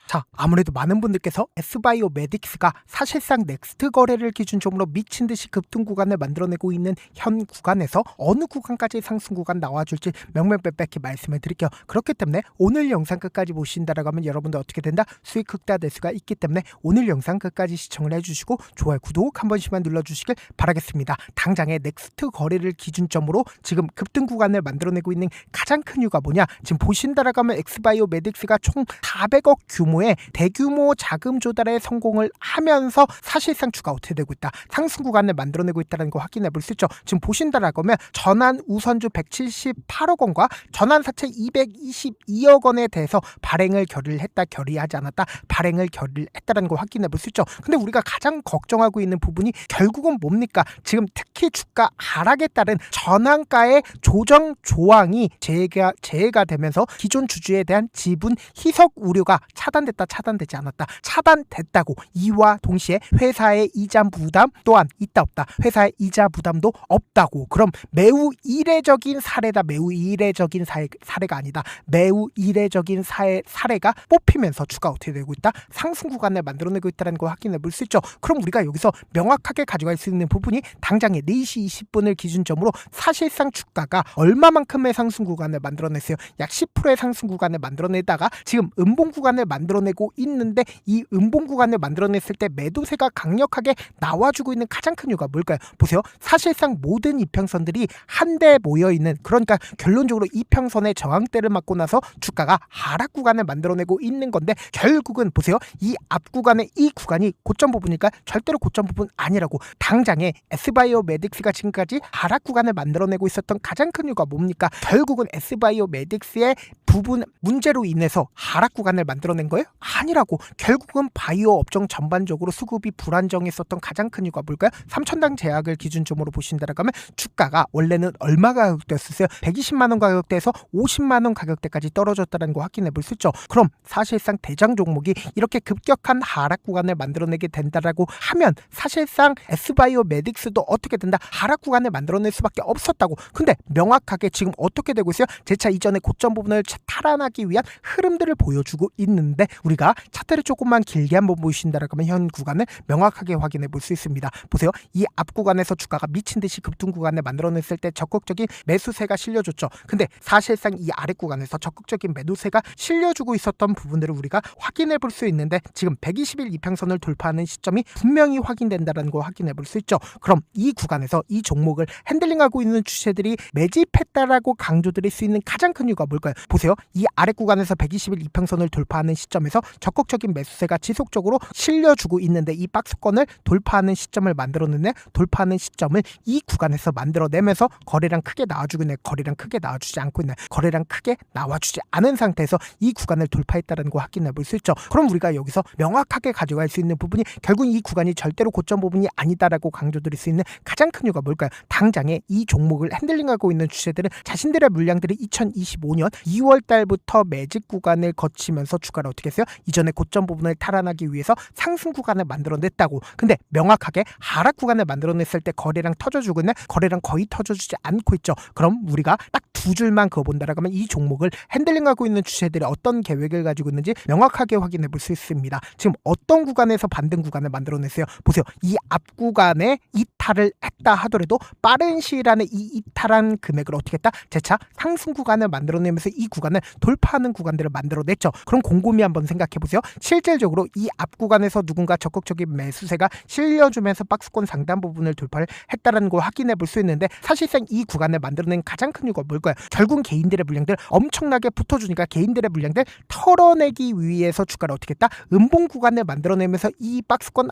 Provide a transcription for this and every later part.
자, 아무래도 많은 분들께서 S바이오메딕스가 사실상 넥스트 거래를 기준점으로 미친 듯이 급등 구간을 만들어내고 있는 현 구간에서 어느 구간까지 상승 구간 나와줄지 명명백백히 말씀을 드릴게요. 그렇기 때문에 오늘 영상 끝까지 보신다라고 하면 여러분들 어떻게 된다? 수익 극대화될 수가 있기 때문에 오늘 영상 끝까지 시청을 해주시고 좋아요, 구독 한 번씩만 눌러주시길 바라겠습니다. 당장의 넥스트 거래를 기준점으로 지금 급등 구간을 만들어내고 있는 가장 큰 이유가 뭐냐? 지금 보신다라고 하면 엑스바이오메딕스가 총 400억 규모의 대규모 자금 조달에 성공을 하면서 사실상 주가 어떻게 되고 있다? 상승 구간을 만들어내고 있다는 거 확인해 볼 수 있죠. 지금 보신다라고 하면 전환 우선주 178억 원과 전환 사채 222억 원에 대해서 발행을 결의했다, 결의하지 않았다, 발행을 결의했다는 거 확인해 볼 수 있죠. 근데 우리가 가장 걱정하고 있는 부분이 결국은 뭡니까? 지금 특히 주가 하락에 따른 전환가의 조정 조항이 재해가 되면서 기존 주주에 대한 지분 희석 우려가 차단되지 않았다, 차단됐다고. 이와 동시에 회사의 이자 부담 또한 있다 없다, 회사의 이자 부담도 없다고. 그럼 매우 이례적인 사례다, 매우 이례적인 사례가 아니다, 매우 이례적인 사례가 뽑히면서 주가 어떻게 되고 있다? 상승 구간을 만들어내고 있다는 거 확인해 볼 수 있죠. 그럼 우리가 여기서 명확하게 가져갈 수 있는 부분이 당장의 4시 20분을 기준점으로 사실상 주가가 얼마만큼의 상승 구간을 만들어냈어요? 약 10%의 상승 구간을 만들어내다가 지금 음봉 구간을 만들어내고 있는데, 이 음봉 구간을 만들어냈을 때 매도세가 강력하게 나와주고 있는 가장 큰 이유가 뭘까요? 보세요. 사실상 모든 이평선들이 한데 모여있는, 그러니까 결론적으로 이평선의 저항대를 맞고 나서 주가가 하락 구간을 만들어내고 있는 건데, 결국은 보세요. 이 앞 구간의 이 구간이 고점 부분이니까 절대로 고점 부분 아니라고. 당장에 S바이오메딕스가 지금까지 하락 구간을 만들어내고 있었던 가장 큰 이유가 뭡니까? 결국은 S바이오메딕스의 부분 문제로 인해서 하락 구간을 만들어낸 거예요? 아니라고. 결국은 바이오 업종 전반적으로 수급이 불안정했었던 가장 큰 이유가 뭘까요? 3천당 제약을 기준점으로 보신다라고 하면 주가가 원래는 얼마 가격대였었어요? 120만원 가격대에서 50만원 가격대까지 떨어졌다는 거 확인해 볼 수 있죠. 그럼 사실상 대장 종목이 이렇게 급격한 하락 구간을 만들어내게 된다라고 하면 사실상 S바이오메딕스도 어떻게 된다? 하락 구간을 만들어낼 수밖에 없었다고. 근데 명확하게 지금 어떻게 되고 있어요? 제차 이전의 고점 부분을 탈환하기 위한 흐름들을 보여주고 있는데, 우리가 차트를 조금만 길게 한번 보신다라고 하면 현 구간을 명확하게 확인해 볼 수 있습니다. 보세요. 이 앞 구간에서 주가가 미친 듯이 급등 구간을 만들어냈을 때 적극적인 매수세가 실려줬죠. 근데 사실상 이 아래 구간에서 적극적인 매도세가 실려주고 있었던 부분들을 우리가 확인해 볼 수 있는데, 지금 120일 이평선을 돌파하는 시점이 분명히 확인된다는 거 확인해 볼 수 있죠. 그럼 이 구간에서 이 종목을 핸들링하고 있는 주체들이 매집했다라고 강조드릴 수 있는 가장 큰 이유가 뭘까요? 보세요. 이 아래 구간에서 120일 이평선을 돌파하는 시점에서 적극적인 매수세가 지속적으로 실려주고 있는데, 이 박스권을 돌파하는 시점을 만들어내는, 돌파하는 시점을 이 구간에서 만들어내면서 거래량 크게 나와주고 있네, 거래량 크게 나와주지 않고 있네, 거래량 크게 나와주지 않은 상태에서 이 구간을 돌파했다는 거 확인해 볼 수 있죠. 그럼 우리가 여기서 명확하게 가져갈 수 있는 부분이 결국 이 구간이 절대로 고점 부분이 아니다라고 강조드릴 수 있는 가장 큰 이유가 뭘까요? 당장에 이 종목을 핸들링하고 있는 주체들은 자신들의 물량들이 2025년 2월 달부터 매집 구간을 거치면서 주가를 어떻게 했어요? 이전에 고점 부분을 탈환하기 위해서 상승 구간을 만들어냈다고. 근데 명확하게 하락 구간을 만들어냈을 때 거래량 터져주고 있는, 거래량 거의 터져주지 않고 있죠. 그럼 우리가 딱 두 줄만 그어본다라고 하면 이 종목을 핸들링하고 있는 주체들이 어떤 계획을 가지고 있는지 명확하게 확인해 볼 수 있습니다. 지금 어떤 구간에서 반등 구간을 만들어냈어요? 보세요. 이 앞 구간에 이탈을 했다 하더라도 빠른 시일 안에 이 이탈한 금액을 어떻게 했다? 재차 상승 구간을 만들어내면서 이 구간을 돌파하는 구간들을 만들어냈죠. 그럼 곰곰이 한번 생각해 보세요. 실질적으로 이 앞 구간에서 누군가 적극적인 매수세가 실려주면서 박스권 상단 부분을 돌파를 했다는 걸 확인해 볼 수 있는데, 사실상 이 구간을 만들어낸 가장 큰 이유가 뭘까요? 결국 개인들의 물량들 엄청나게 붙어주니까 개인들의 물량들 털어내기 위해서 주가를 어떻게 했다? 음봉 구간을 만들어내면서 이 박스권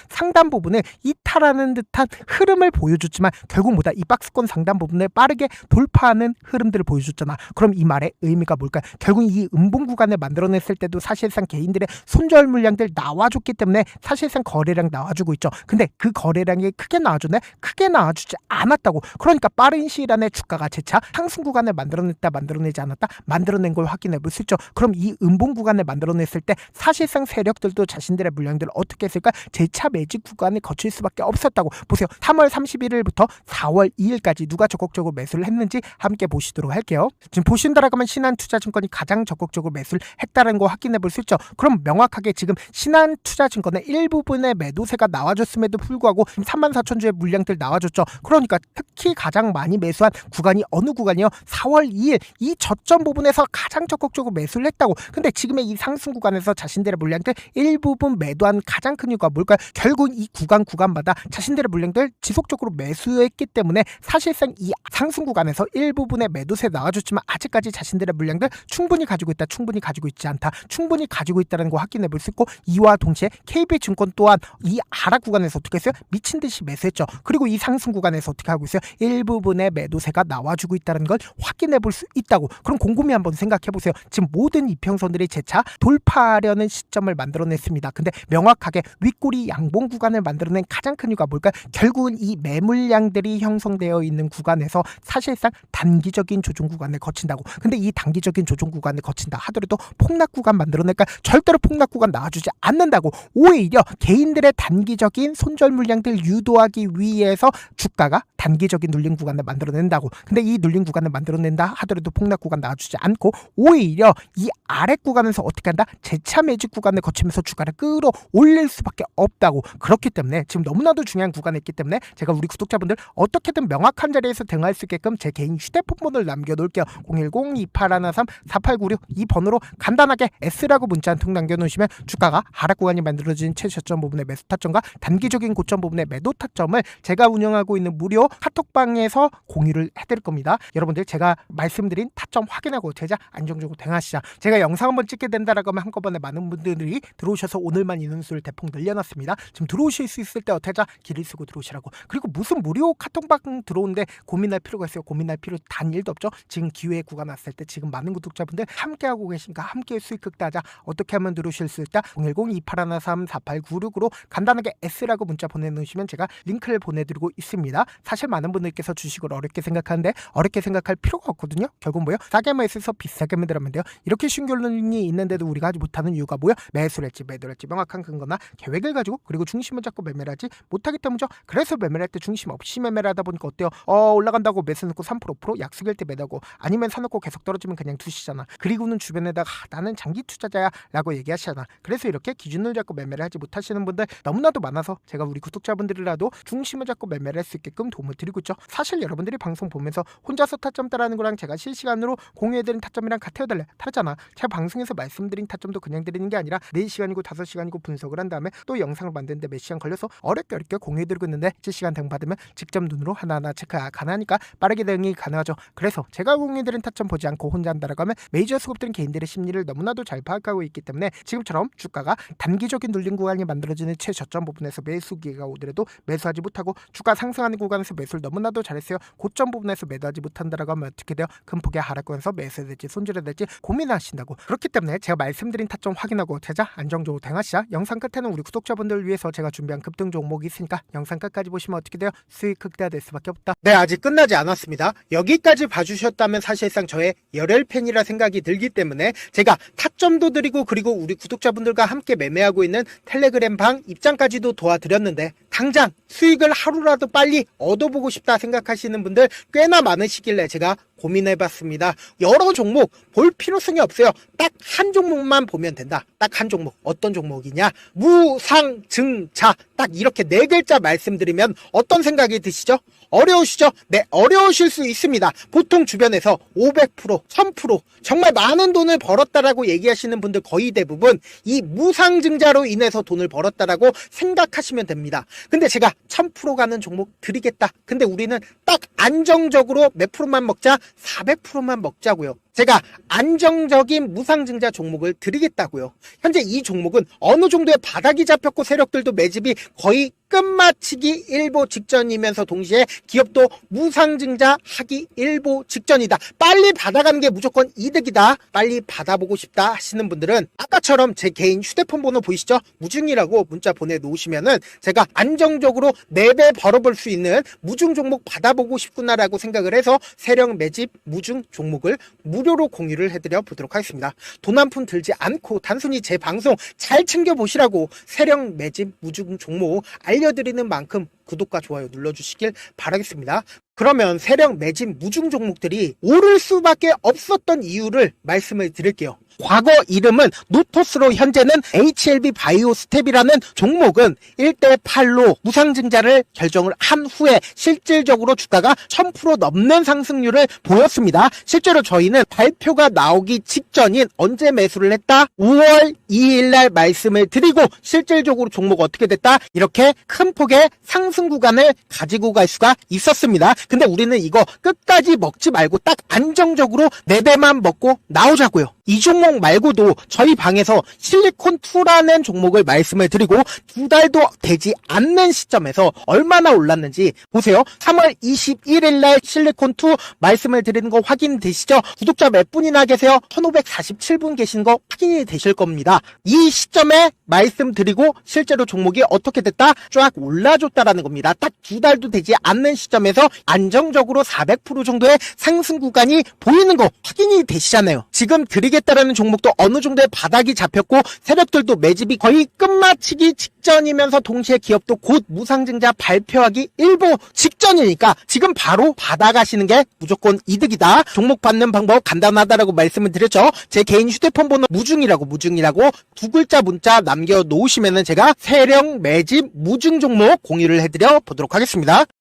상단 부분을 이탈하는 듯한 흐름을 보여줬지만, 결국 뭐다? 이 박스권 상단 부분을 빠르게 돌파하는 흐름들을 보여줬잖아. 그럼 이 말의 의미가 뭘까요? 결국 이 음봉 구간을 만들어냈을 때도 사실상 개인들의 손절 물량들 나와줬기 때문에 사실상 거래량 나와주고 있죠. 근데 그 거래량이 크게 나와줬네? 크게 나와주지 않았다고. 그러니까 빠른 시일 안에 주가가 재차 상승 구간을 만들어냈다, 만들어내지 않았다, 만들어낸 걸 확인해 볼 수 있죠. 그럼 이 음봉 구간을 만들어냈을 때 사실상 세력들도 자신들의 물량들을 어떻게 했을까? 재차 매집 구간을 거칠 수밖에 없었다고. 보세요. 3월 31일부터 4월 2일까지 누가 적극적으로 매수를 했는지 함께 보시도록 할게요. 지금 보신다라고 하면 신한투자증권이 가장 적극적으로 매수를 했다는 거 확인 확인해 볼 수 있죠. 그럼 명확하게 지금 신한투자증권의 일부분의 매도세가 나와줬음에도 불구하고 34,000주의 물량들 나와줬죠. 그러니까 특히 가장 많이 매수한 구간이 어느 구간이요? 4월 2일 이 저점 부분에서 가장 적극적으로 매수를 했다고. 근데 지금의 이 상승 구간에서 자신들의 물량들 일부분 매도한 가장 큰 이유가 뭘까요? 결국 이 구간마다 자신들의 물량들 지속적으로 매수했기 때문에 사실상 이 상승 구간에서 일부분의 매도세 나와줬지만 아직까지 자신들의 물량들 충분히 가지고 있다, 충분히 가지고 있지 않다, 충분히 가지고 있다는 거 확인해 볼 수 있고, 이와 동시에 KB증권 또한 이 하락 구간에서 어떻게 했어요? 미친 듯이 매수했죠. 그리고 이 상승 구간에서 어떻게 하고 있어요? 일부분의 매도세가 나와주고 있다는 걸 확인해 볼 수 있다고. 그럼 곰곰이 한번 생각해 보세요. 지금 모든 이평선들이 재차 돌파하려는 시점을 만들어냈습니다. 근데 명확하게 윗꼬리 양봉 구간을 만들어낸 가장 큰 이유가 뭘까요? 결국은 이 매물량들이 형성되어 있는 구간에서 사실상 단기적인 조정 구간을 거친다고. 근데 이 단기적인 조정 구간을 거친다 하더라도 폭락 구간 만들어낼까? 절대로 폭락 구간 나와주지 않는다고. 오히려 개인들의 단기적인 손절 물량들 유도하기 위해서 주가가 단기적인 눌림 구간을 만들어낸다고. 근데 이 눌림 구간을 만들어낸다 하더라도 폭락 구간 나와주지 않고 오히려 이 아래 구간에서 어떻게 한다? 재차 매집 구간을 거치면서 주가를 끌어올릴 수밖에 없다고. 그렇기 때문에 지금 너무나도 중요한 구간에 있기 때문에 제가 우리 구독자분들 어떻게든 명확한 자리에서 대응할 수 있게끔 제 개인 휴대폰 번호를 남겨놓을게요. 010-2813-4896 이 번호로 간단하게 S라고 문자 한 통 남겨놓으시면 주가가 하락 구간이 만들어진 최저점 부분의 매수 타점과 단기적인 고점 부분의 매도 타점을 제가 운영하고 있는 무료 카톡방에서 공유를 해드릴 겁니다. 여러분들 제가 말씀드린 타점 확인하고 제자 안정적으로 대응하시자. 제가 영상 한번 찍게 된다라고 하면 한꺼번에 많은 분들이 들어오셔서 오늘만 인원수를 대폭 늘려놨습니다. 지금 들어오실 수 있을 때 어때자 길을 쓰고 들어오시라고. 그리고 무슨 무료 카톡방 들어오는데 고민할 필요가 있어요? 고민할 필요 단 1도 없죠. 지금 기회의 구간 왔을 때 지금 많은 구독자분들 함께하고 계시니까 함께 수익 극대하자. 어떻게 하면 들어오실 수 있다? 010-2813-4896으로 간단하게 S라고 문자 보내놓으시면 제가 링크를 보내드리고 있습니다. 사실 많은 분들께서 주식을 어렵게 생각하는데 어렵게 생각할 필요가 없거든요. 결국 뭐예요? 싸게 매수해서 비싸게 매들하면 돼요. 이렇게 쉬운 결론이 있는데도 우리가 하지 못하는 이유가 뭐야? 매수를 했지 매도를 했지 명확한 근거나 계획을 가지고 그리고 중심을 잡고 매매를 하지 못하기 때문이죠. 그래서 매매를 할 때 중심 없이 매매를 하다 보니까 어때요? 올라간다고 매수 넣고 3% 약속일 때 매다고 아니면 사놓고 계속 떨어지면 그냥 두시잖아. 그리고는 주변에다가 나는 장기 투자자야 라고 얘기하시잖아. 그래서 이렇게 기준을 잡고 매매를 하지 못하시는 분들 너무나도 많아서 제가 우리 구독자분들이라도 중심을 잡고 매매를 할 수 있게끔 도움을 드리고 있죠. 사실 여러분들이 방송 보면서 혼자서 타점 따라하는 거랑 제가 실시간으로 공유해드린 타점이랑 같아요 달라요? 다르잖아. 제가 방송에서 말씀드린 타점도 그냥 드리는 게 아니라 4시간이고 5시간이고 분석을 한 다음에 또 영상을 만드는데 몇 시간 걸려서 어렵게 공유해드리고 있는데 실시간 대응 받으면 직접 눈으로 하나하나 체크가 가능하니까 빠르게 대응이 가능하죠. 그래서 제가 공유해드린 타점 보지 않고 혼자 한다라고 하면 메이저 수급들은 개인들의 심리를 너무나도 잘 파악하고 있기 때문에 지금처럼 주가가 단기적인 눌림 구간이 만들어지는 최저점 부분에서 매수 기회가 오더라도 매수하지 못하고 주가 상승하는 구간에서 매수를 너무나도 잘했어요. 고점 부분에서 매도하지 못한다라고 하면 어떻게 돼요? 큰 폭의 하락권에서 매수해야 될지 손절해야 될지 고민하신다고. 그렇기 때문에 제가 말씀드린 타점 확인하고 제자 안정적으로 대응하시자. 영상 끝에는 우리 구독자분들을 위해서 제가 준비한 급등 종목이 있으니까 영상 끝까지 보시면 어떻게 돼요? 수익 극대화될 수밖에 없다. 네, 아직 끝나지 않았습니다. 여기까지 봐주셨다면 사실상 저의 열혈 팬이라 생각이 들기 때문에 제가 타점도 드리고 그리고 우리 구독자분들과 함께 매매하고 있는 텔레그램 방 입장까지도 도와드렸는데 당장 수익을 하루라도 빨리 얻어보고 싶다 생각하시는 분들 꽤나 많으시길래 제가 고민해봤습니다. 여러 종목 볼 필요성이 없어요. 딱 한 종목만 보면 된다. 딱 한 종목. 어떤 종목이냐? 무상증자. 딱 이렇게 4글자 말씀드리면 어떤 생각이 드시죠? 어려우시죠? 네, 어려우실 수 있습니다. 보통 주변에서 500%, 1000% 정말 많은 돈을 벌었다라고 얘기하시는 분들 거의 대부분 이 무상증자로 인해서 돈을 벌었다라고 생각하시면 됩니다. 근데 제가 1000% 가는 종목 드리겠다. 근데 우리는 딱 안정적으로 몇 프로만 먹자? 400%만 먹자고요. 제가 안정적인 무상증자 종목을 드리겠다고요. 현재 이 종목은 어느 정도의 바닥이 잡혔고 세력들도 매집이 거의 끝마치기 일보 직전이면서 동시에 기업도 무상증자 하기 일보 직전이다. 빨리 받아가는 게 무조건 이득이다. 빨리 받아보고 싶다 하시는 분들은 아까처럼 제 개인 휴대폰 번호 보이시죠? 무중이라고 문자 보내놓으시면은 제가 안정적으로 4배 벌어볼 수 있는 무중 종목 받아보고 싶구나라고 생각을 해서 세력 매집 무중 종목을 무료로 공유를 해드려 보도록 하겠습니다. 돈 한 푼 들지 않고 단순히 제 방송 잘 챙겨보시라고 세력 매집 무중 종목 알려드리는 만큼 구독과 좋아요 눌러주시길 바라겠습니다. 그러면 세력 매집 무중 종목들이 오를 수밖에 없었던 이유를 말씀을 드릴게요. 과거 이름은 노토스로 현재는 HLB 바이오스텝이라는 종목은 1대8로 무상증자를 결정을 한 후에 실질적으로 주가가 1000% 넘는 상승률을 보였습니다. 실제로 저희는 발표가 나오기 직전인 언제 매수를 했다? 5월 2일 날 말씀을 드리고 실질적으로 종목 어떻게 됐다? 이렇게 큰 폭의 상승 구간을 가지고 갈 수가 있었습니다. 근데 우리는 이거 끝까지 먹지 말고 딱 안정적으로 4배만 먹고 나오자고요. 이 종목 말고도 저희 방에서 실리콘2라는 종목을 말씀을 드리고 2달도 되지 않는 시점에서 얼마나 올랐는지 보세요. 3월 21일 날 실리콘2 말씀을 드리는 거 확인되시죠? 구독자 몇 분이나 계세요? 1547분 계신 거 확인이 되실 겁니다. 이 시점에 말씀드리고 실제로 종목이 어떻게 됐다? 쫙 올라줬다라는 겁니다. 딱 2달도 되지 않는 시점에서 안정적으로 400% 정도의 상승 구간이 보이는 거 확인이 되시잖아요. 지금 드리겠다라는 종목도 어느 정도의 바닥이 잡혔고 세력들도 매집이 거의 끝마치기 직전이면서 동시에 기업도 곧 무상증자 발표하기 일보 직전이니까 지금 바로 받아가시는 게 무조건 이득이다. 종목 받는 방법 간단하다라고 말씀을 드렸죠. 제 개인 휴대폰 번호 무중이라고 두 글자 문자 남겨놓으시면은 제가 세력 매집 무중 종목 공유를 해드려 보도록 하겠습니다.